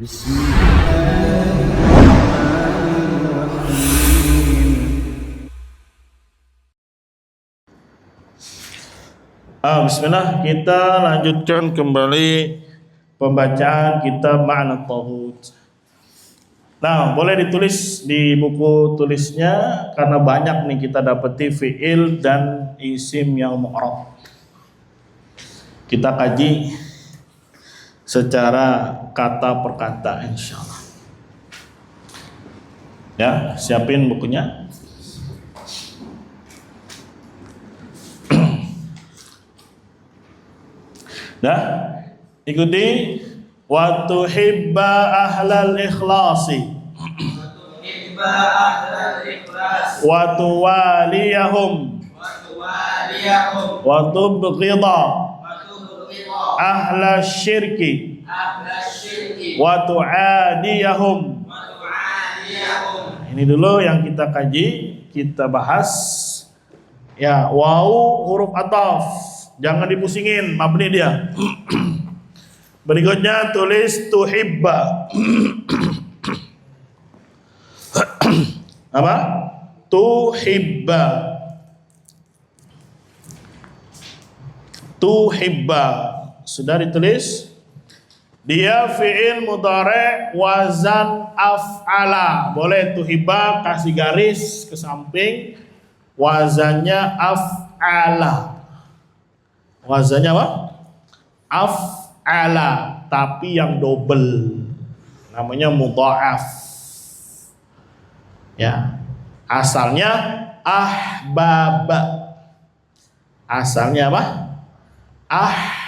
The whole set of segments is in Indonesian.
Bismillah, kita lanjutkan kembali pembacaan kitab Ma'na Taghut. Nah, boleh ditulis di buku tulisnya karena banyak nih kita dapati fi'il dan isim yang mu'rab. Kita kaji secara kata per kata insyaallah. Ya, siapin bukunya. Dah, ikuti wa tuhibba ahlal ikhlasi wa tuwaliyahum wa tubghidha ahla syirki wa tu'adiyahum. Ini dulu yang kita kaji, kita bahas. Ya, waw huruf ataf, jangan dipusingin, mabni dia. Berikutnya tulis tuhibba. Apa? Tuhibba. Tuhibba. Sudah ditulis? Dia fi'il mudhari' wazan af'ala. Boleh tuhibba kasih garis ke samping, wazannya af'ala. Wazannya apa? Af'ala, tapi yang double. Namanya mudha'af. Ya. Asalnya ahbaba. Asalnya apa? Ahbaba.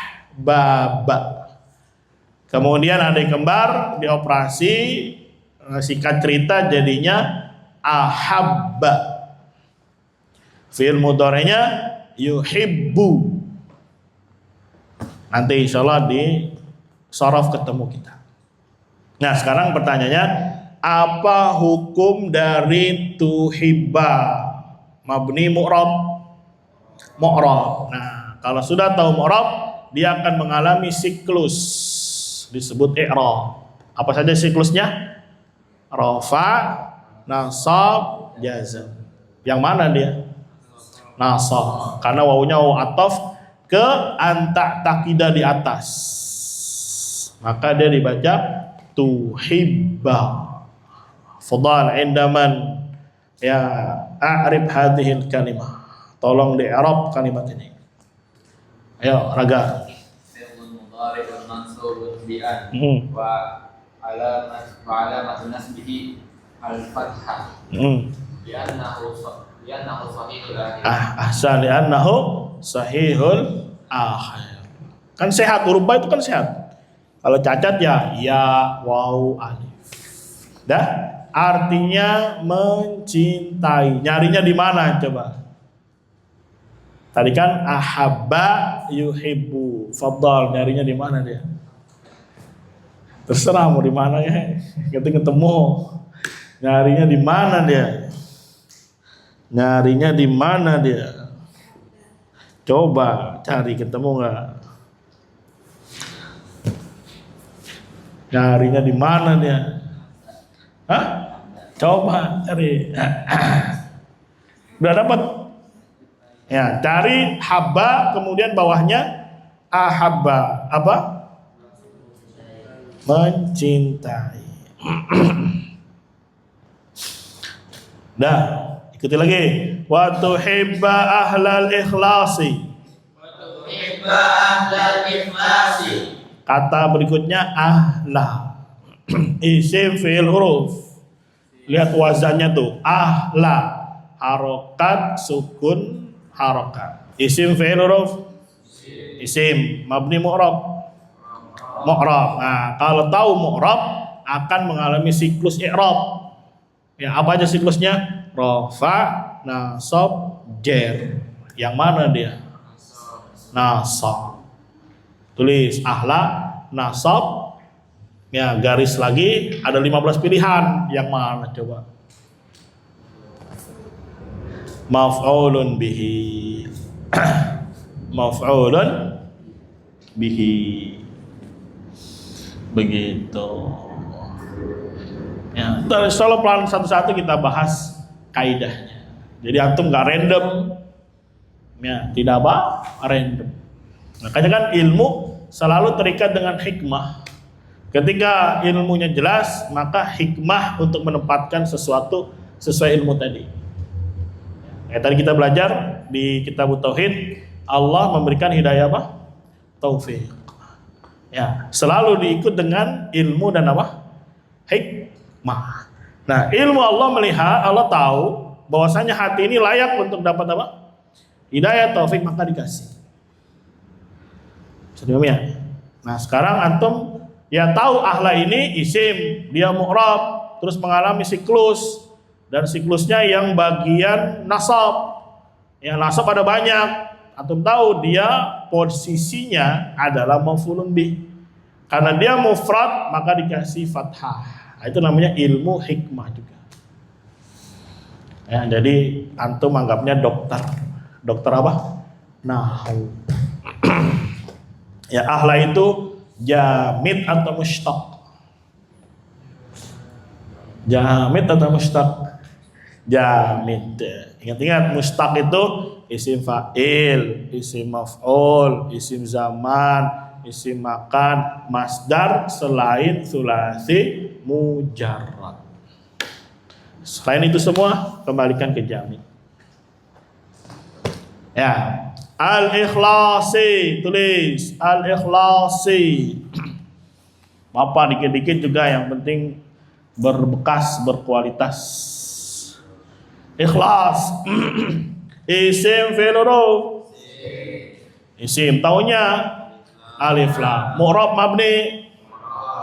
Kemudian ada kembar, dioperasi, singkat cerita jadinya ahabba. Fi'il mudhari'nya yuhibbu. Nanti insyaallah di sorof ketemu kita. Nah, sekarang pertanyaannya, apa hukum dari tuhibba? Mabni mu'rab. Mu'rab. Nah, kalau sudah tahu mu'rab, dia akan mengalami siklus disebut i'rab. Apa saja siklusnya? Rafa, nasab, jazm. Yang mana dia? Nasab. Karena wawunya wawu ataf ke anta takidah di atas, maka dia dibaca tuhibba. Fadal indaman ya a'rib hadhil kalimah. Tolong di i'rab kalimat ini. Ayo Raga. Fi'lun mudhari' mansubun bi an wa alamat nasbihi al-fathah. Li'annahu sahihul akhir. Ahsan, li'annahu sahihul akhir. Kan sehat, huruf ba itu kan sehat. Kalau cacat ya waw alif. Dah, artinya mencintai. Nyarinya di mana coba? Tadi kan ahabba yuhibbu. Fadhal, nyarinya di mana dia? Terserah mau di mana ya. Ketemu. Nyarinya di mana dia? Nyarinya di mana dia? Coba cari, ketemu nggak? Nyarinya di mana dia? Hah? Coba cari. Udah dapat? Ya, cari habba, kemudian bawahnya ahabba. Apa? Mencintai. Dah, ikuti lagi. Wa tuhibba ahlal ikhlasi. Kata berikutnya ahla. Isim fi'il huruf. Lihat wazannya tuh, ahla. Harokat, sukun, harokat. Isim fi'il huruf. Isim mabni mu'rab. Mu'rab. Nah, kalau tahu mu'rab akan mengalami siklus i'rab. Ya, apa aja siklusnya? Rafa, nasab, jer. Yang mana dia? Nasab. Tulis ahla, nasab. Ya, garis lagi ada 15 pilihan. Yang mana coba? Maf'ulun bihi. Maf'ulun bihi. Begitu. Insyaallah pelan satu-satu kita bahas kaidahnya. Jadi antum nggak random, ya tidak apa random. Makanya kan ilmu selalu terikat dengan hikmah. Ketika ilmunya jelas, maka hikmah untuk menempatkan sesuatu sesuai ilmu tadi. Tadi kita belajar di kitab Tauhid, Allah memberikan hidayah apa? Taufik. Ya, selalu diikut dengan ilmu dan apa? Hikmah. Nah, ilmu Allah melihat, Allah tahu bahwasanya hati ini layak untuk dapat apa? Hidayah taufik, maka dikasih. Sudah ya? Nah, sekarang antum ya tahu ahla ini isim, dia mu'rab, terus mengalami siklus, dan siklusnya yang bagian nasab. Yang nasab ada banyak. Antum tahu dia posisinya adalah maf'ulun bih. Karena dia mufrad maka dikasih fathah. Nah, itu namanya ilmu hikmah juga. Ya, jadi antum anggapnya dokter. Dokter apa? Nahwu. Ya, ahla itu jamid atau mushtaq? Jamid atau mushtaq? Jamid. Ingat-ingat mushtaq itu isim fa'il, isim maf'ul, isim zaman, isim makan, masdar selain sulasi mujarrad. Selain itu semua kembalikan ke jamid. Ya, al-ikhlasi, tulis al-ikhlasi. Apa dikit-dikit juga, yang penting berbekas, berkualitas. Ikhlas. Isim fi'il huruf. Isim taunya alif lam. Mu'rab mabni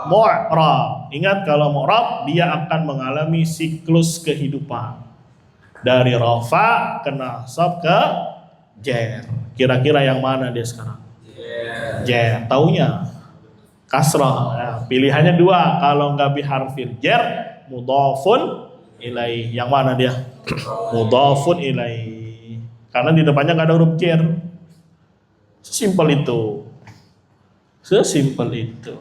mu'rab. Ingat kalau mu'rab dia akan mengalami siklus kehidupan. Dari rafa ke nasab ke jer. Kira-kira yang mana dia sekarang? Jer. Taunya kasrah. Ya, pilihannya dua. Kalau nggak biharfil jer, mudhafun ilaih. Yang mana dia? Mudhafun ilaih. Karena di depannya nggak ada huruf jer. Sesimpel itu. Sesimpel itu.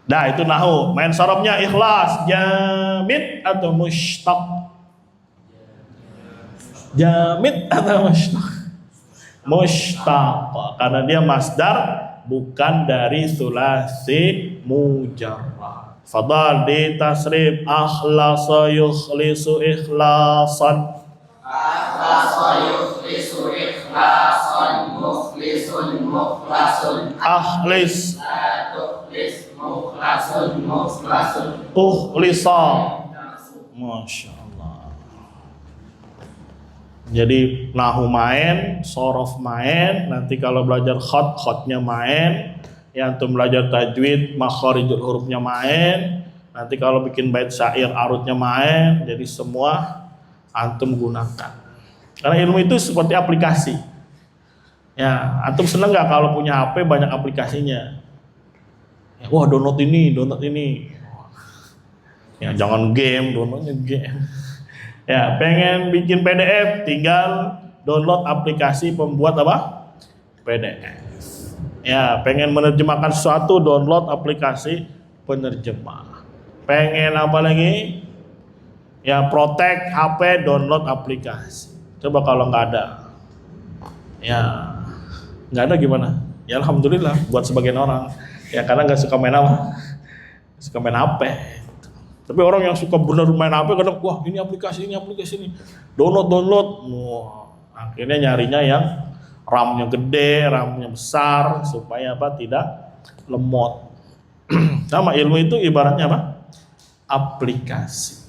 Nah, itu nahu. Main sarabnya ikhlas, jamid atau mushtaq? Jamid atau mushtaq? Mushtaq. Karena dia masdar bukan dari sulasi mujarrad. Fadal di tasrif akhlasa yukhlisu ikhlasan. Akhlasa yukhlisu ikhlasan, mukhlisun mukhlasun. Akhlis. La tukhlis mukhlasun mukhlasun. Ukhlisa. Masya Allah. Jadi nahu main, sorof main. Nanti kalau belajar khotnya main. Yang antum belajar tajwid, makharijul hurufnya main. Nanti kalau bikin bait syair, arutnya main. Jadi semua antum gunakan. Karena ilmu itu seperti aplikasi. Ya, antum seneng nggak kalau punya HP banyak aplikasinya? Ya, wah, download ini. Ya, jangan game, downloadnya game. Ya, pengen bikin PDF, tinggal download aplikasi pembuat apa? PDF. Ya, pengen menerjemahkan sesuatu, download aplikasi penerjemah. Pengen apa lagi? Ya, protect HP, download aplikasi. Coba kalau nggak ada, ya nggak ada gimana? Ya alhamdulillah buat sebagian orang. Ya karena nggak suka main apa, suka main HP. Tapi orang yang suka benar main HP kadang, wah ini aplikasi ini, download. Wah, akhirnya nyarinya yang RAM-nya gede, RAM-nya besar supaya apa? Tidak lemot. Sama ilmu itu ibaratnya apa? Aplikasi.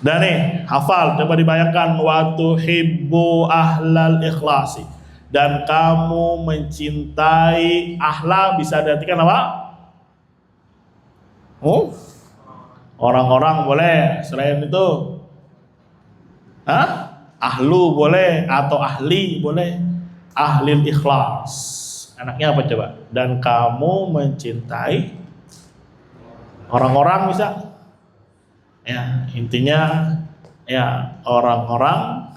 Dan nih, hafal, coba dibayangkan, wa tuhibbu ahlal ikhlasi, dan kamu mencintai ahla, bisa diartikan apa? Orang-orang boleh, selain itu ahlu boleh, atau ahli boleh. Ahlil ikhlas, anaknya apa coba? Dan kamu mencintai orang-orang, bisa. Ya, intinya ya orang-orang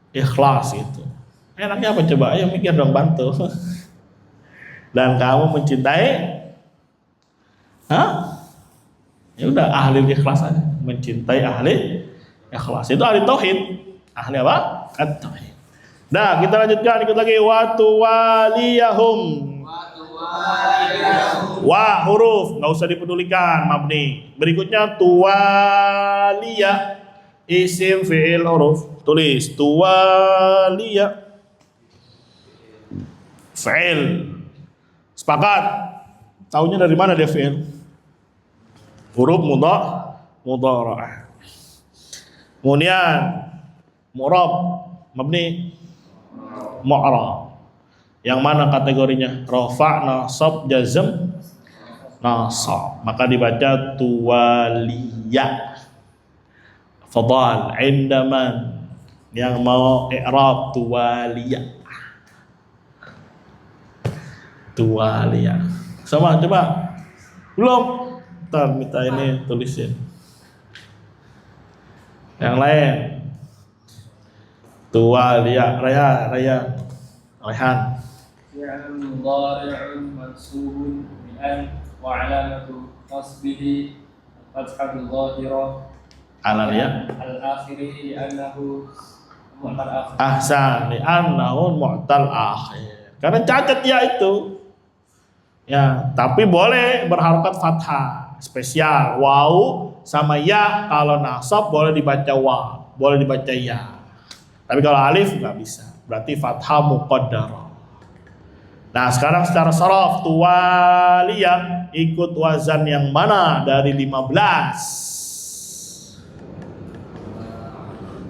ikhlas itu. Enaknya apa coba? Ayo mikir dong, bantu. Dan kamu mencintai Ya udah ahli ikhlas aja, mencintai ahli ikhlas. Itu ahli tauhid. Ahli apa? At-tauhid. Nah, kita lanjutkan ikut lagi wa tuwaliyahum. Wa huruf nggak usah dipedulikan mabni. Berikutnya tuwaliya isim fi'il huruf. Tulis tuwaliya fi'il. Sepakat? Taunya dari mana dia fi'il? Huruf mudhari'. Kemudian mu'rab mabni mu'rab. Yang mana kategorinya? Rafa', nasab, jazm, nasab. Maka dibaca tuwaliya. Fadal indaman yang mau i'rab tuwaliya. Tuwaliya. Sama coba. Belum? Ntar minta ini tulisin. Yang lain. Tuwaliya, Rayhan. فعل مضارع منصوب بأن وعلامة نصبه الفتحة الظاهرة Alaliya. الآخر لأنه معتل آخر. Ahsan, li'annahu mu'tal akhir. Karena cacat ya itu. Ya, tapi boleh berharokat fathah. Spesial waw sama ya, kalau nasab boleh dibaca wa, boleh dibaca ya. Tapi kalau alif nggak bisa, berarti fathah muqaddarah. Nah, sekarang secara saraf tuwaliyah ikut wazan yang mana dari 15?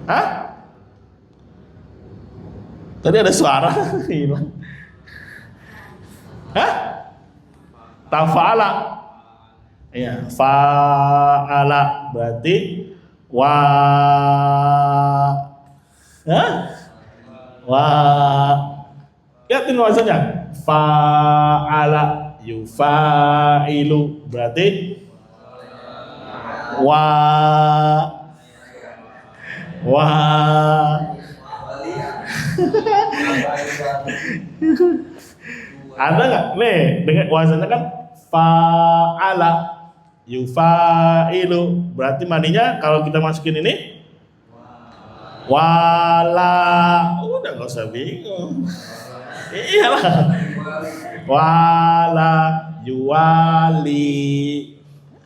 Hah? Tadi ada suara hilang. Hah? Tafa'ala. Ya, fa'ala berarti wa. Hah? Wa. Lihatin wazannya. Fa'ala yufa'ilu berarti wa. Ada nggak? Nih, dengan wazannya kan fa'ala yufa'ilu. Berarti maninya kalau kita masukin ini wala. Udah nggak usah bingung. Iyalah. Wala yuwali.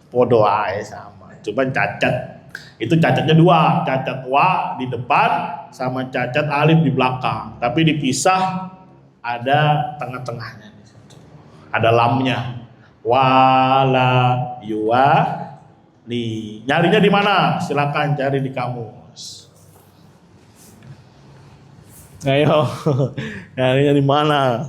Podo ae sama. Cuman cacat. Itu cacatnya dua, cacat wa di depan sama cacat alif di belakang. Tapi dipisah ada tengah-tengahnya. Ada lamnya. Wala yuwali. Nyarinya di mana? Silakan cari di kamus. Ayo, nyarinya di mana?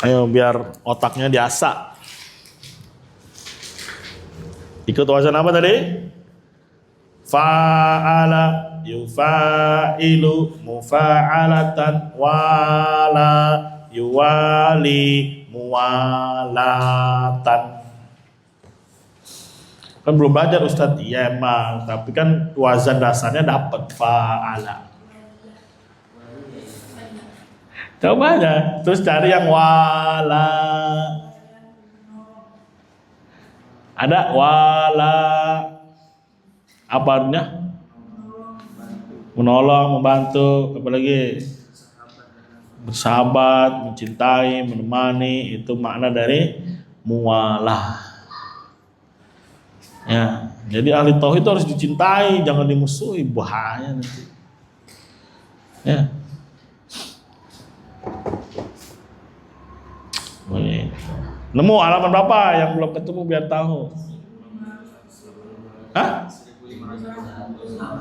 Ayo biar otaknya diasah. Ikut wazan apa tadi? Fa'ala yufa'ilu mufa'alatan wala yuwali muwalatan. Kan belum belajar Ustadz. Iya emang, tapi kan wazan dasarnya dapat fa'ala. Coba aja, terus cari yang wala. Ada wala. Apa artinya? Menolong, membantu, apa lagi? Bersahabat, mencintai, menemani, itu makna dari muwalah. Ya, jadi ahli tauhid itu harus dicintai, jangan dimusuhi, bahaya nanti. Ya. Nemu halaman berapa yang belum ketemu biar tahu? Hah?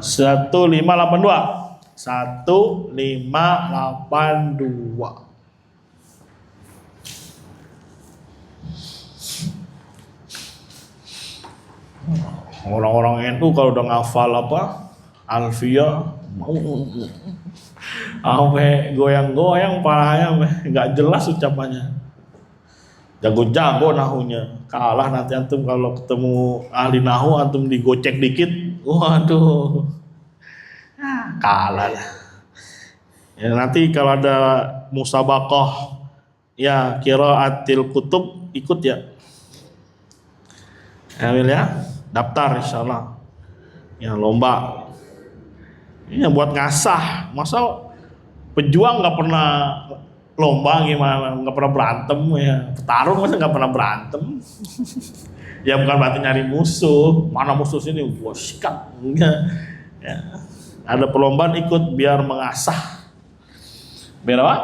1582. 1582. Orang-orang NU kalau udah ngafal apa Alfiyah sampai goyang-goyang palanya, nggak jelas ucapannya. Jago-jago nahunya, kalah nanti antum kalau ketemu ahli nahu antum digocek dikit, waduh, Kalah lah. Ya, nanti kalau ada musabaqah ya qiraatil kutub ikut ya. Ambil ya, daftar insyaallah. Ya lomba. Ini buat ngasah. Masa pejuang nggak pernah lomba gimana? Nggak pernah berantem ya. Petarung masa nggak pernah berantem? Ya bukan berarti nyari musuh. Mana musuh sini? Gua sikat. Ya. Ada perlombaan ikut biar mengasah. Biar apa?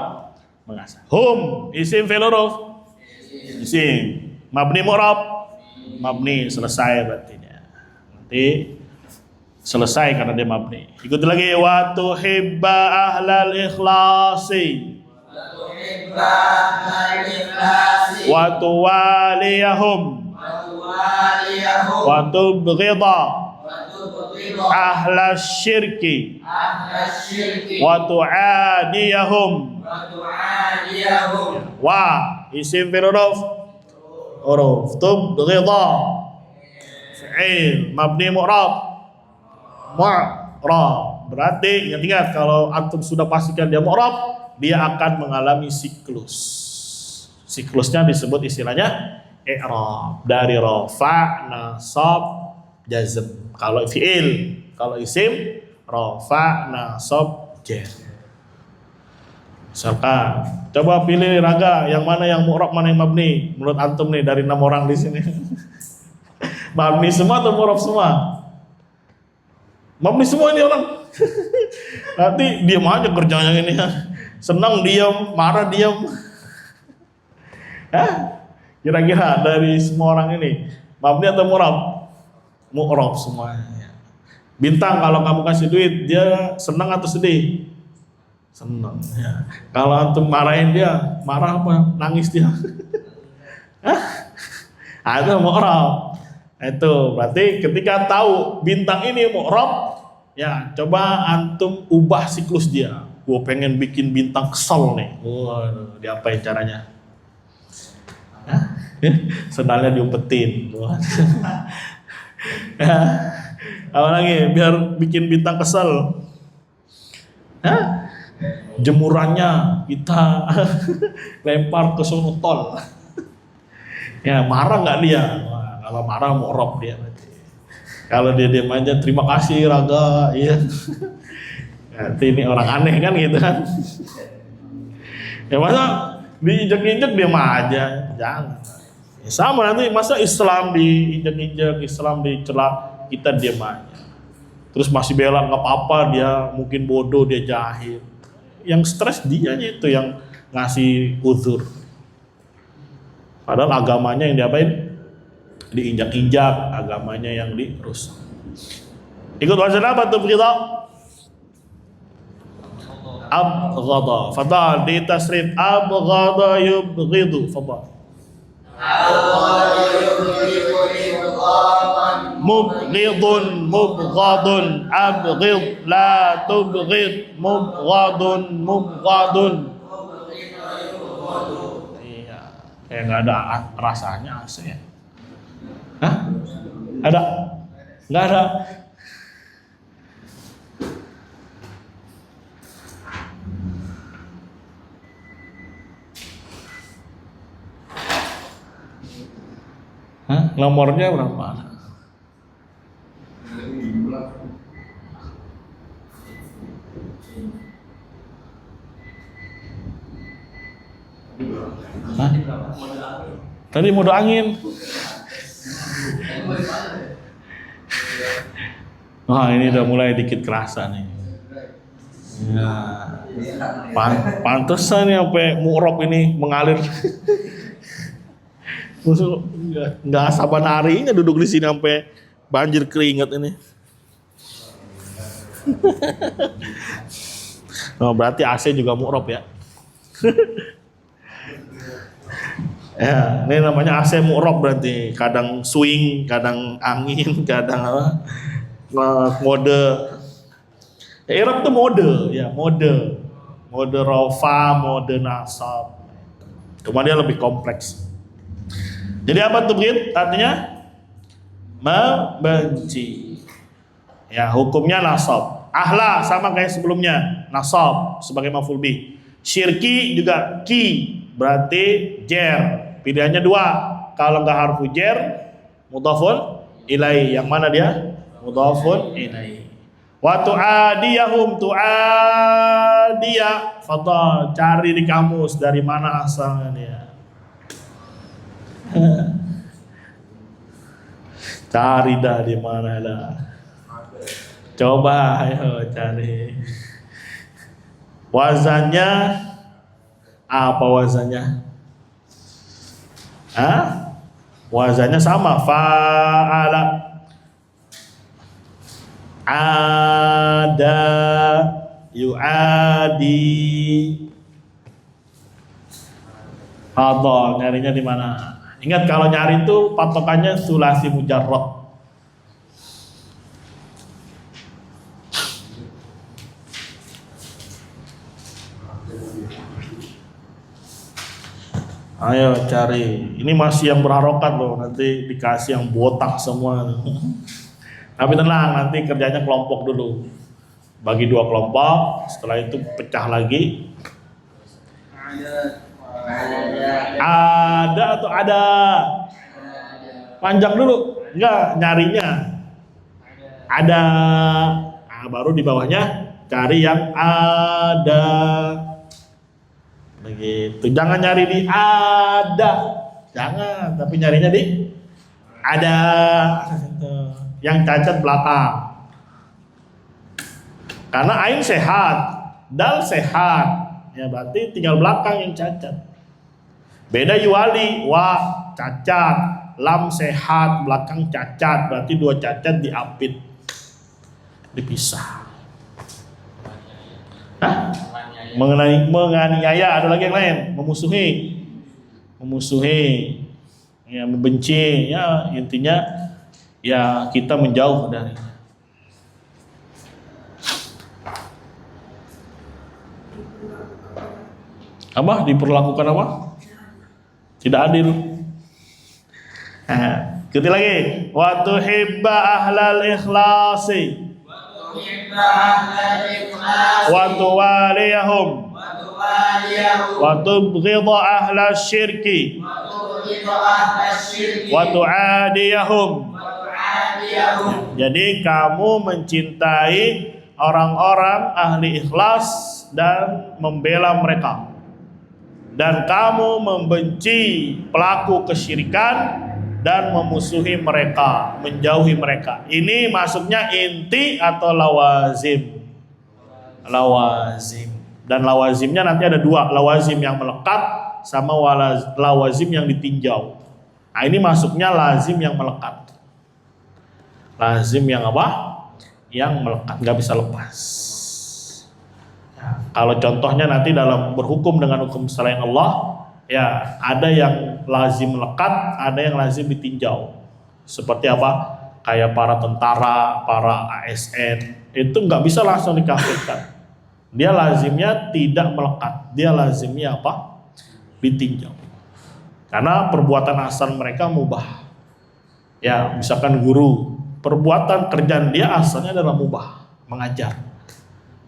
Mengasah. Hum isim fi'il huruf. Isim. Mabni mu'rab. Mabni selesai berarti ya. Nanti selesai karena dia mabni. Ikuti lagi wa tuhibba ahlal ikhlasi wa tuwaliyahum wa tubghidha ahlas syirki wa tu'adiyahum wa isim fi'il huruf tubghidha fi'il mabni mu'rab mu'rab. Berarti ingat kalau antum sudah pastikan dia mu'rab, dia akan mengalami siklus. Siklusnya disebut istilahnya i'rab. Dari rafa, nasab, jazm. Kalau fi'il, kalau isim rafa, nasab, jazm. Misalkan, coba pilih Raga, yang mana yang mu'rab, mana yang mabni? Menurut antum nih dari 6 orang di sini. Mabni semua atau mu'rab semua? Mabni semua ini orang. Nanti diam aja kerjanya ini. Senang diam, marah diam. Kira-kira dari semua orang ini mabni atau mu'rab? Mu'rab semuanya. Bintang, kalau kamu kasih duit, dia senang atau sedih? Senang ya. Kalau antum marahin dia, marah apa? Nangis dia. Itu mu'rab. Itu berarti ketika tahu bintang ini mu'rab, ya coba antum ubah siklus dia. Gua pengen bikin bintang kesel nih. Waduh, diapain caranya? Sendalnya diumpetin. Apa lagi biar bikin bintang kesel? Jemurannya kita lempar ke sono tol. Ya marah nggak dia? Wah, kalau marah mu'rab dia berarti. Kalau dia diam aja terima kasih Raga, iya. Nanti ini orang aneh kan gitu kan? Ya masa diinjek-injek diam aja, jangan. Ya, sama nanti masa Islam diinjek-injek, Islam dicela, kita diam aja. Terus masih bela nggak apa-apa, dia mungkin bodoh, dia jahil. Yang stres dianya itu yang ngasih uzur. Padahal agamanya yang diapain? Diinjak-injak, agamanya yang dirusak. Ikut wazan apa tuh kita? Abghada. Fadal di tasrif abghada yubghidu. Fadal. Mubghidun mubghadun abghid la tubghid mubghadun mubghadun. Iya, kayak nggak ada rasanya AC ya. Hah? Ada? Nggak ada. Hah? Nomornya berapa? Hah? Tadi mode angin. Wah, ini udah mulai dikit kerasa nih. Ya. Pantesan ya sampai mu'rab ini mengalir. Musuh nggak saban harinya duduk di sini sampai banjir keringat ini. Oh, berarti AC juga mu'rab ya. Ya, ini namanya AC mu'rab berarti. Kadang swing, kadang angin, kadang apa? Mode. Ya, i'rab itu mode, ya, mode. Mode rafa, mode nasab. Cuma dia lebih kompleks. Jadi apa tuh Brit? Artinya membenci. Ya, hukumnya nasab. Ahla sama kayak sebelumnya, nasab sebagai maf'ul bih. Syirki juga ki, berarti jer. Pilihannya dua. Kalau nggak harfu jer, mudhafun ilai. Yang mana dia? Mudhafun ilai. Wa tu'adiyahum, tu'adiya. Fadhal, cari di kamus dari mana asalnya dia. Cari dah di mana dah. Coba ayo cari. Wazannya apa wazannya? Hah? Wazannya sama, fa'ala. Ada, yu'adi. Fadhal, nyarinya di mana? Ingat kalau nyari itu patokannya sulasi mujarrad. Ayo cari. Ini masih yang berharokat loh. Nanti dikasih yang botak semua. Tapi tenang, nanti kerjanya kelompok dulu. Bagi 2 kelompok. Setelah itu pecah lagi. Ada atau ada? Panjang dulu. Enggak, nyarinya. Ada. Nah, baru di bawahnya cari yang ada. Begitu. Jangan nyari di ada. Jangan, tapi nyarinya di ada. Yang cacat belakang. Karena ain sehat, dal sehat. Ya berarti tinggal belakang yang cacat. Beda yuwali, wa cacat, lam sehat, belakang cacat. Berarti 2 cacat diapit. Dipisah. Hah? Menganiaya, ada lagi yang lain, memusuhi, ya membenci, ya intinya ya kita menjauh dari. Apa diperlakukan apa? Tidak adil. Ikuti lagi. Wa tuhibba ahlal ikhlasi wa tuwaliyahum wa tubghidha ahla syirki wa tu'adiyahum. Jadi kamu mencintai orang-orang ahli ikhlas dan membela mereka, dan kamu membenci pelaku kesyirikan dan memusuhi mereka, menjauhi mereka. Ini maksudnya inti atau lawazim? Lawazim. Dan lawazimnya nanti ada 2, lawazim yang melekat sama lawazim yang ditinjau. Nah, ini masuknya lazim yang melekat. Lazim yang apa? Yang melekat, nggak bisa lepas. Ya, kalau contohnya nanti dalam berhukum dengan hukum selain Allah, ya ada yang lazim melekat, ada yang lazim ditinjau. Seperti apa? Kayak para tentara, para ASN, itu nggak bisa langsung dikafirkan. Dia lazimnya tidak melekat, dia lazimnya apa? Ditinjau. Karena perbuatan asal mereka mubah. Ya, misalkan guru, perbuatan kerjaan dia asalnya adalah mubah, mengajar.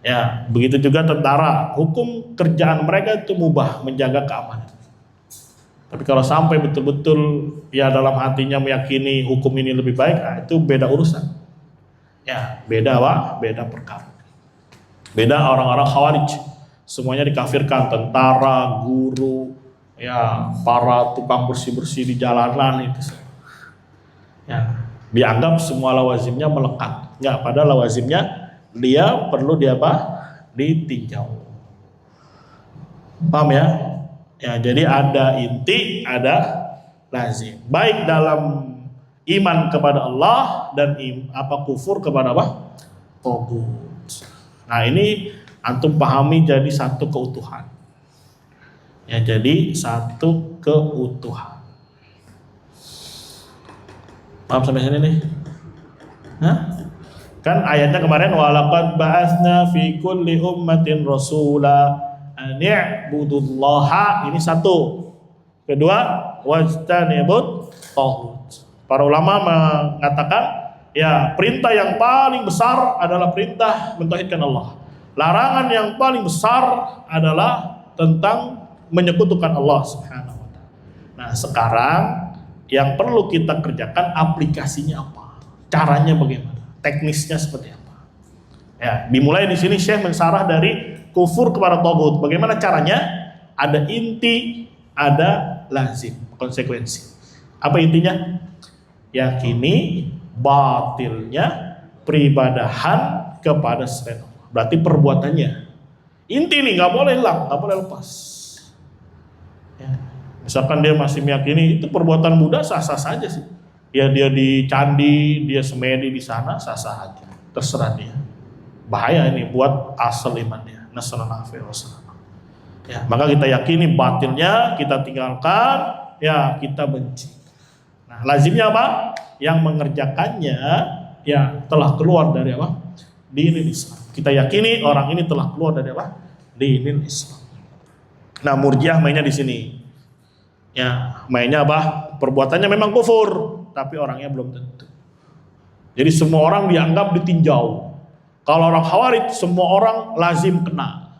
Ya, begitu juga tentara, hukum kerjaan mereka itu mubah, menjaga keamanan. Tapi kalau sampai betul-betul ya dalam hatinya meyakini hukum ini lebih baik, nah itu beda urusan. Ya, beda apa? Beda perkara. Beda orang-orang Khawarij, semuanya dikafirkan, tentara, guru, ya para tukang bersih-bersih di jalanan itu. Ya, dianggap semua lawazimnya melekat. Enggak, pada lawazimnya dia perlu ditinjau. Paham ya? Ya, jadi ada inti, ada lazim. Baik dalam iman kepada Allah dan kufur kepada apa? Taghut. Nah, ini antum pahami jadi satu keutuhan. Ya, jadi satu keutuhan. Paham sampai sini nih? Hah? Kan ayatnya kemarin walaqad ba'atsna fi kulli ummatin rasula an i'budullaha, ini satu. Kedua, wajtanibut taghut. Para ulama mengatakan Ya, perintah yang paling besar adalah perintah mentauhidkan Allah. Larangan yang paling besar adalah tentang menyekutukan Allah Subhanahu wa taala. Nah, sekarang yang perlu kita kerjakan aplikasinya apa? Caranya bagaimana? Teknisnya seperti apa? Ya, dimulai di sini Syekh mensarah dari kufur kepada taghut. Bagaimana caranya? Ada inti, ada lazim, konsekuensi. Apa intinya? Yakini batilnya peribadahan kepada selain Allah. Berarti perbuatannya. Inti nih nggak boleh hilang, nggak boleh lepas. Ya. Misalkan dia masih meyakini itu perbuatan Buddha sah-sah saja sih. Ya dia di candi, dia semedi di sana sah-sah aja. Terserah dia. Bahaya ini buat asal imannya. Nasallallahu alaihi wasallam. Ya, maka kita yakini batilnya, kita tinggalkan, ya kita benci. Nah, lazimnya apa? Yang mengerjakannya ya telah keluar dari apa? Dinul Islam. Kita yakini orang ini telah keluar dari apa? Dinul Islam. Nah, Murji'ah mainnya di sini. Ya, mainnya apa? Perbuatannya memang kufur, tapi orangnya belum tentu. Jadi semua orang dianggap ditinjau. Kalau orang Khawarij semua orang lazim kena.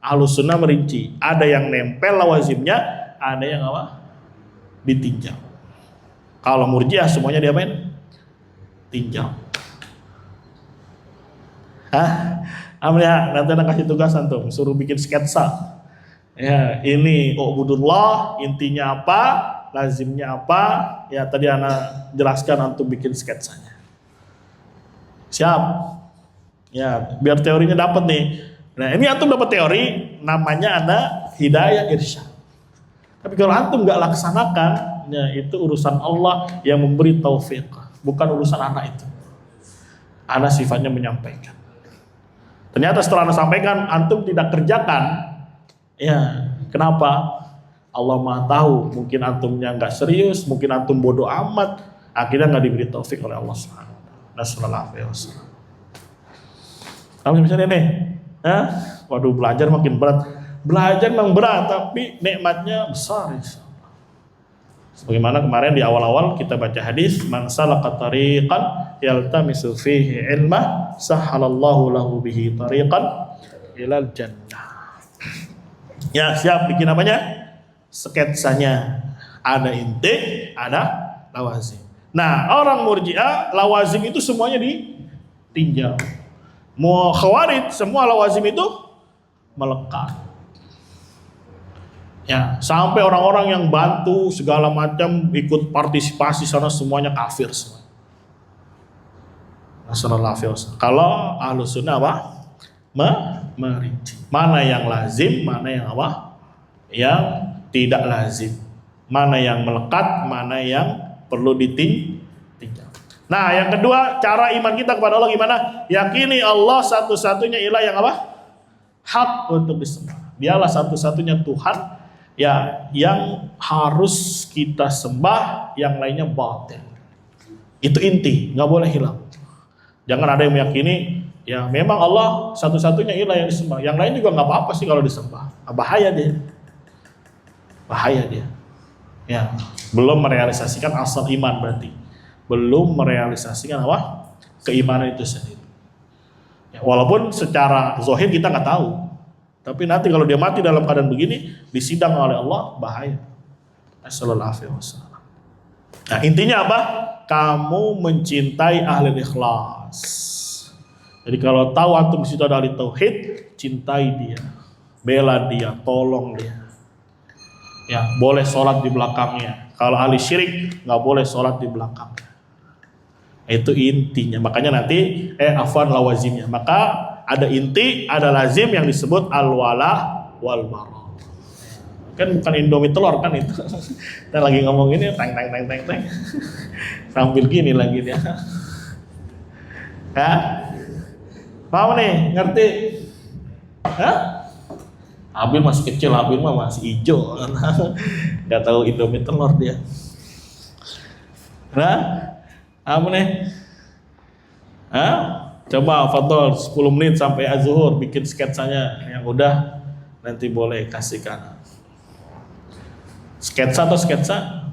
Ahlus Sunnah merinci, ada yang nempel lawazimnya, ada yang apa? Ditinjau. Kalau Murji'ah semuanya diapain? Tinjau. Hah? Amnya nanti anak kasih tugas antum, suruh bikin sketsa. Ya, ini ubudullah, intinya apa, lazimnya apa? Ya, tadi anak jelaskan antum bikin sketsanya. Siap? Ya, biar teorinya dapat nih. Nah, ini antum dapat teori, namanya ada hidayah irsyad. Tapi kalau antum nggak laksanakan, ya itu urusan Allah yang memberi taufik, bukan urusan anak itu. Anak sifatnya menyampaikan. Ternyata setelah anak sampaikan, antum tidak kerjakan. Ya, kenapa? Allah Maha tahu. Mungkin antumnya nggak serius, mungkin antum bodoh amat, akhirnya nggak diberi taufik oleh Allah Subhanahu wa taala. Nasallallahu alaihi wasallam. Kamu misalnya nih, waduh belajar makin berat. Belajar memang berat, tapi nikmatnya besar insyaallah. Sebagaimana kemarin di awal-awal kita baca hadis, man salaka tariqan yaltamisu fihi ilma sahhalallahu lahu bihi tariqan ilal jannah. Ya, siap bikin apanya? Sketsanya. Ada inti, ada lawazim. Nah, orang Murji'ah lawazim itu semuanya ditinjau. Mau Khawarij semua lawazim itu melekat. Ya, sampai orang-orang yang bantu segala macam ikut partisipasi sana semuanya kafir semua. Kalau Ahlus Sunnah apa? Merinci. Mana yang lazim, mana yang apa? Yang tidak lazim. Mana yang melekat, mana yang perlu ditinjau. Nah, yang kedua, cara iman kita kepada Allah gimana? Yakini Allah satu-satunya ilah yang apa? Hak untuk disembah. Dialah satu-satunya Tuhan ya yang harus kita sembah, yang lainnya batil. Itu inti, nggak boleh hilang. Jangan ada yang meyakini ya memang Allah satu-satunya ilah yang disembah, yang lain juga nggak apa-apa sih kalau disembah. Bahaya dia, bahaya dia. Ya, belum merealisasikan asal iman berarti, belum merealisasikan apa keimanan itu sendiri. Ya, walaupun secara zahir kita nggak tahu. Tapi nanti kalau dia mati dalam keadaan begini, disidang oleh Allah, bahaya. Sallallahu alaihi wasallam. Nah, intinya apa? Kamu mencintai ahli ikhlas. Jadi kalau tahu antum di situ ada ahli tauhid, cintai dia, bela dia, tolong dia. Ya, boleh sholat di belakangnya. Kalau ahli syirik, nggak boleh sholat di belakangnya. Itu intinya. Makanya nanti afwan lawazimnya. Maka ada inti, ada lazim yang disebut al-wala wal bara. Kan bukan Indomie telur kan itu. Kita lagi ngomong ini teng. Sambil gini lagi dia. Hah? Mau nih, ngerti? Hah? Abil masih kecil, Abil mah masih hijau. Gak tahu Indomie telur dia. Nah, apa nih? Hah? Coba fadhol 10 menit sampai az-zuhur bikin sketsanya yang udah nanti boleh kasihkan. Sketsa atau sketsa?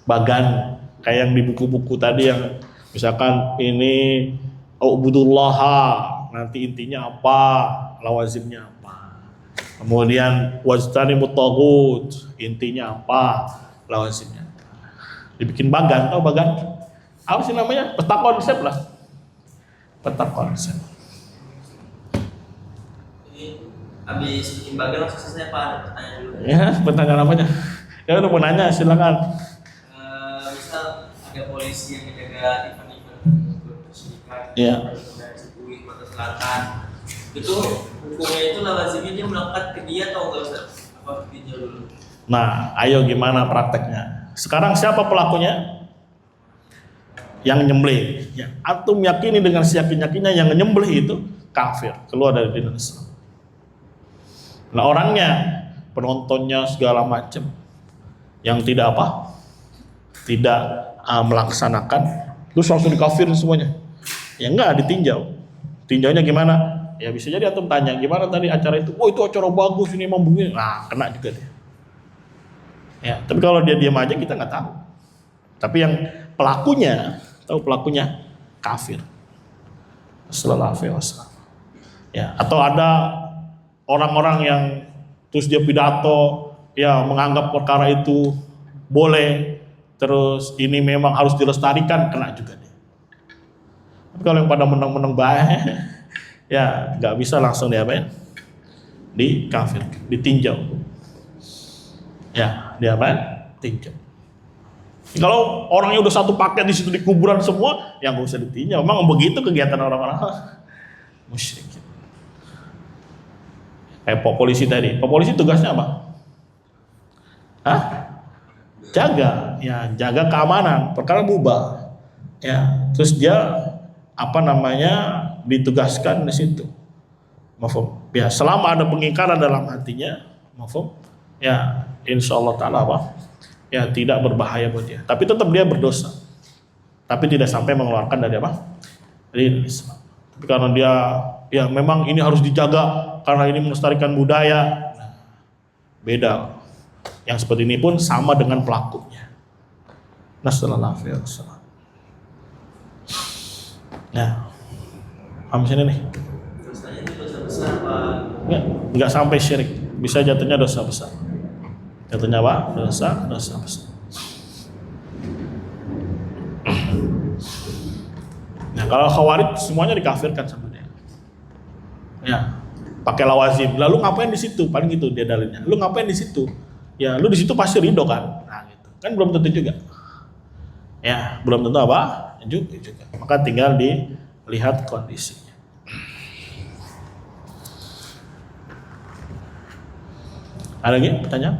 Bagan kayak yang di buku-buku tadi yang Misalkan ini ubudullaha, nanti intinya apa, lawazimnya apa. Kemudian wajtanibut taghut, intinya apa, lawazimnya apa. Dibikin bagan, tahu bagan? Apa sih namanya? Peta konsep lah. Peta konsep. Ini habis bikin bagian langsung selesai Pak, ada pertanyaan dulu. Ya, pertanyaan apanya? Ya udah mau nanya, silakan. Misal ada polisi yang menjaga event-event permusikan, Iya. dan Cipuit, Kota Selatan, itu hukumnya itu lazimnya dia melekat ke dia atau enggak Ustaz? Apa ditinjau dulu? Nah, ayo gimana prakteknya? Sekarang siapa pelakunya? Yang nyembelih. Ya, antum yakini dengan seyakin-yakinnya yang nyembelih itu kafir, keluar dari dinul Islam. Nah, orangnya, penontonnya segala macam yang tidak apa? Tidak melaksanakan, terus langsung dikafirin semuanya. Ya enggak, ditinjau. Tinjaunya gimana? Ya bisa jadi antum tanya, gimana tadi acara itu? Oh, itu acara bagus, ini emang begini. Nah, kena juga dia. Ya, tapi kalau dia diam aja kita nggak tahu. Tapi yang pelakunya, tahu pelakunya kafir. Sallallahu alaihi wasallam. Ya, atau ada orang-orang yang terus dia pidato, ya menganggap perkara itu boleh, terus ini memang harus dilestarikan, kena juga dia. Tapi kalau yang pada menang-menang baik, ya nggak bisa langsung diapain? Dikafir, ditinjau. Ya, diapain? Tinjau. Kalau orangnya udah satu paket di situ di kuburan semua, ya nggak usah ditinjau. Memang begitu kegiatan orang-orang musyrik. Kayak polisi tadi. Polisi tugasnya apa? Hah? Jaga, ya jaga keamanan. Perkara mubah. Ya, terus dia ditugaskan di situ. Mafhum. Ya, selama ada pengingkaran dalam hatinya, mafhum. Ya, insya Allah Ta'ala apa? Ya tidak berbahaya buat dia. Tapi tetap dia berdosa. Tapi tidak sampai mengeluarkan dari apa? Dari Islam. Tapi karena dia, ya memang ini harus dijaga karena ini melestarikan budaya. Nah, beda. Yang seperti ini pun sama dengan pelakunya. Sallallahu alaihi wasallam. Nah, paham sini nih. Dosanya itu dosa besar Pak. Enggak sampai syirik. Bisa jatuhnya dosa besar. Jatuhnya apa? Dosa besar. Nah, kalau khawarij semuanya dikafirkan sama dia. Ya, pakai lawazim. Lalu ngapain di situ? Paling gitu dia dalilnya. Lu ngapain di situ? Ya, lu di situ pasti ridho kan? Nah, gitu. Kan belum tentu juga. Ya, belum tentu apa? Juga. Maka tinggal dilihat kondisinya. Ada lagi pertanyaan?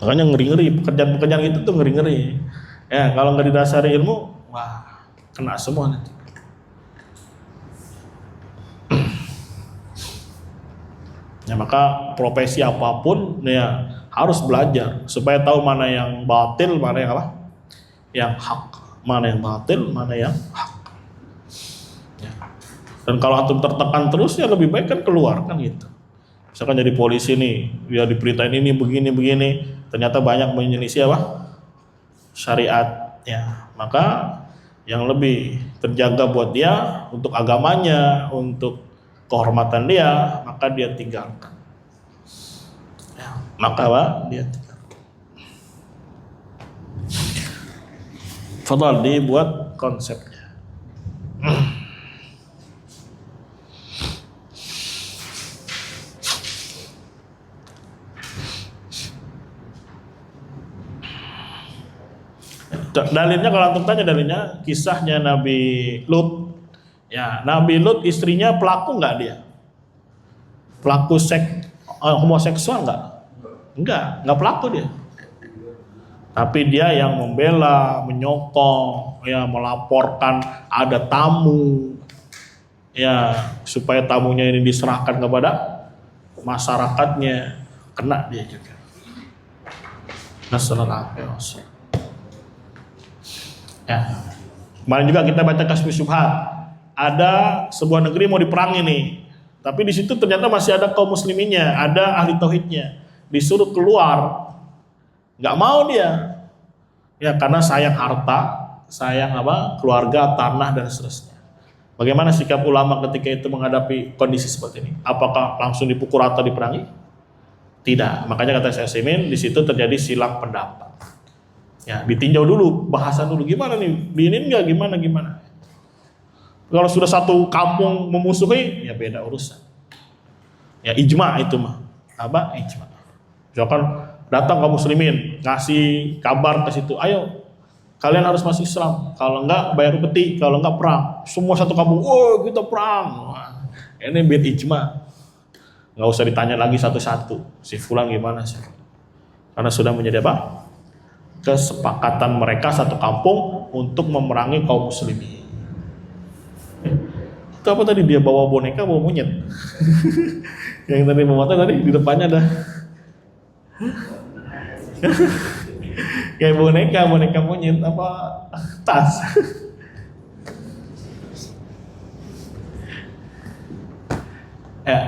Makanya ngeri-ngeri, pekerjaan-pekerjaan itu tuh ngeri-ngeri. Ya, kalau nggak didasari ilmu, wah, kena semua nanti. Ya, maka profesi apapun ya harus belajar supaya tahu mana yang batil, mana yang apa? Yang hak. Mana yang batil, mana yang hak. Ya. Dan kalau antum tertekan terus ya lebih baik kan keluar kan gitu. Misalkan jadi polisi nih, dia diperintahin ini begini, ternyata banyak menyelisih apa? Syariat. Ya, maka yang lebih terjaga buat dia untuk agamanya, untuk kehormatan dia, maka dia tinggalkan. Ya, maka apa? Dia tinggalkan. Fadhal dibuat konsepnya. Dalilnya kalau antum tanya dalilnya kisahnya Nabi Lut. Ya, Nabi Lut istrinya pelaku nggak dia? Pelaku homoseksual nggak? Nggak pelaku dia. Tapi dia yang membela, menyokong, ya melaporkan ada tamu, ya supaya tamunya ini diserahkan kepada masyarakatnya, kena dia juga. Sallallahu alaihi wasallam. Ya, kemarin juga kita baca kasus syubhat. Ada sebuah negeri mau diperangi nih, tapi di situ ternyata masih ada kaum musliminnya, ada ahli tauhidnya, disuruh keluar, nggak mau dia. Ya karena sayang harta, sayang keluarga, tanah dan seterusnya. Bagaimana sikap ulama ketika itu menghadapi kondisi seperti ini? Apakah langsung dipukul atau diperangi? Tidak. Makanya kata Syekh Utsaimin di situ terjadi silang pendapat. Ya, ditinjau dulu, bahasan dulu gimana nih? Diinin nggak gimana? Kalau sudah satu kampung memusuhi, ya beda urusan. Ya ijma itu mah. Ijma. Misalkan datang kaum muslimin ngasih kabar ke situ, ayo kalian harus masuk Islam, kalau enggak bayar upeti, kalau enggak perang. Semua satu kampung, oh kita perang. Wah, ini bil ijma, nggak usah ditanya lagi satu-satu si fulan gimana sih, karena sudah menjadi kesepakatan mereka satu kampung untuk memerangi kaum muslimin. Itu apa tadi, dia bawa boneka, bawa monyet. Yang tadi memotor tadi di depannya ada kayak boneka monyet tas. Ya,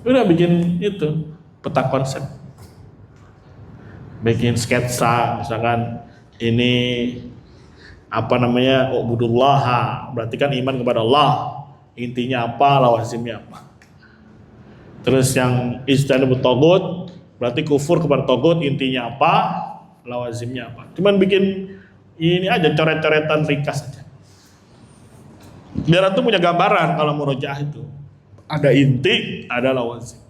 udah bikin itu peta konsep, bikin sketsa, misalkan ini ubudullah, berarti kan iman kepada Allah, intinya apa, lawazimnya apa. Terus yang ijtanibut tagut, berarti kufur kepada tagut, intinya apa, lawazimnya apa. Cuman bikin ini aja, coret-coretan ringkas aja. Biar antum punya gambaran kalau murojaah itu. Ada inti, ada lawazim.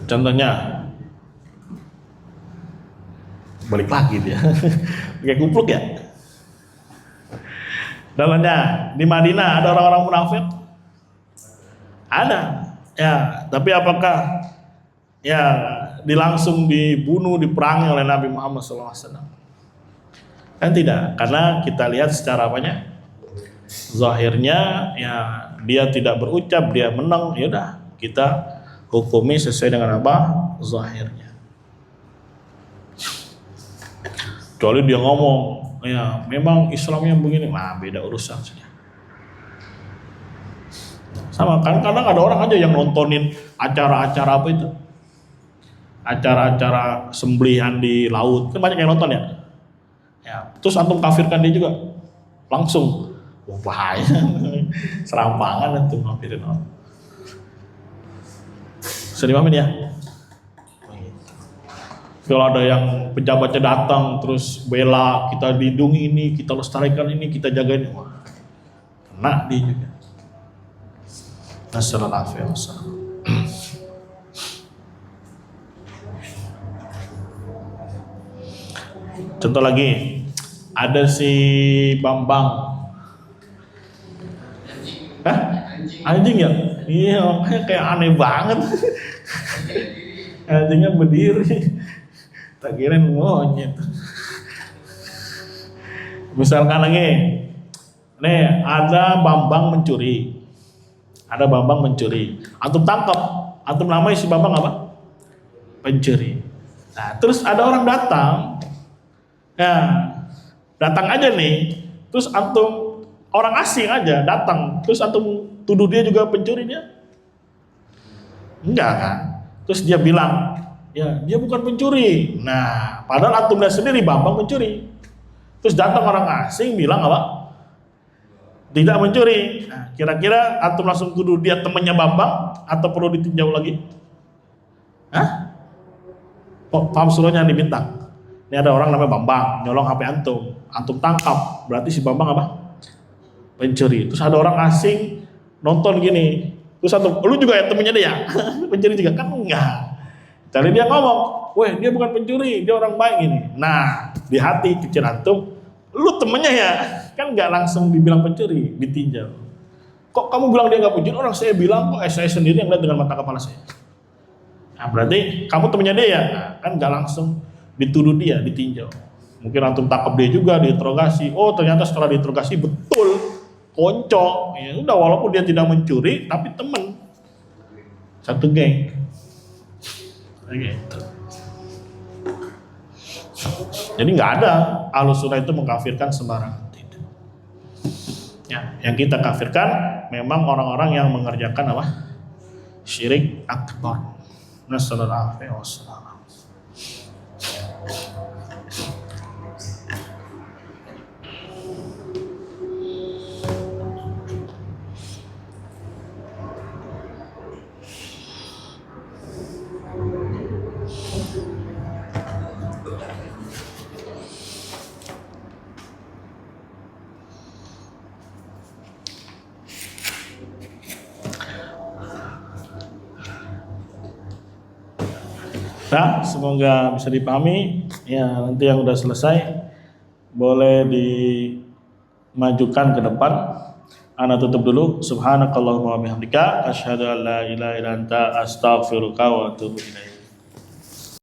Contohnya, balik lagi dia, kayak kupluk ya. Contohnya di Madinah ada orang-orang munafik, ada, ya. Tapi apakah ya langsung dibunuh, diperangi oleh Nabi Muhammad SAW? Kan tidak, karena kita lihat secara zahirnya, ya dia tidak berucap, dia menang, ya udah kita hukumi sesuai dengan zahirnya. Kecuali dia ngomong, ya memang Islamnya begini, beda urusan saja. Sama kan, kadang ada orang aja yang nontonin acara-acara itu, acara-acara sembelihan di laut, kan banyak yang nonton ya. Ya, terus antum kafirkan dia juga, langsung, bahaya, serampangan antum kafirin orang. Bisa dipahamin ya? Kalau ada yang pejabatnya datang terus bela, kita lindungi ini, kita lestarikan ini, kita jaga ini, kena dia juga. Nasallallahu Contoh lagi, ada si Bambang. Hah? Anjing ya? Iya, makanya kayak aneh banget. Anjingnya berdiri. Tak kirain monyet. Misalkan lagi, nih ada Bambang mencuri. Ada Bambang mencuri. Antum tangkap. Antum namai si Bambang apa? Pencuri. Nah, terus ada orang datang. Ya, datang aja nih. Terus antum orang asing aja datang. Terus antum tuduh dia juga pencuri dia? Enggak kan? Terus dia bilang, ya dia bukan pencuri. Nah, padahal antum lihat sendiri Bambang mencuri. Terus datang orang asing bilang apa? Tidak mencuri. Nah, kira-kira antum langsung tuduh dia temannya Bambang atau perlu ditinjau lagi? Hah? Oh, paham surahnya yang dibintang. Ini ada orang namanya Bambang nyolong HP antum. Antum tangkap, berarti si Bambang apa? Pencuri. Terus ada orang asing nonton gini, terus satu, lu juga ya temennya dia, pencuri juga kan? Enggak. Jadi dia ngomong, weh dia bukan pencuri, dia orang baik ini. Nah, di hati kecil antum, lu temennya ya, kan nggak langsung dibilang pencuri, ditinjau. Kok kamu bilang dia nggak pencuri? Orang saya bilang kok saya sendiri yang lihat dengan mata kepala saya. Nah, berarti kamu temennya dia ya, nah, kan nggak langsung dituduh dia, ditinjau. Mungkin antum tangkap dia juga, diinterogasi. Oh ternyata setelah diinterogasi betul. Konco, ya udah walaupun dia tidak mencuri, tapi teman satu geng. Begitu. Jadi nggak ada Ahlus Sunnah itu mengkafirkan sembarangan, tidak. Ya, yang kita kafirkan memang orang-orang yang mengerjakan apa? Syirik akbar. Nasallallahu alaihi wasallam. Nah, semoga bisa dipahami. Ya, nanti yang udah selesai boleh dimajukan ke depan. Ana tutup dulu. Subhanakallahumma wa bihamdika asyhadu an la ilaha illa anta astaghfiruka wa atubu ilaik.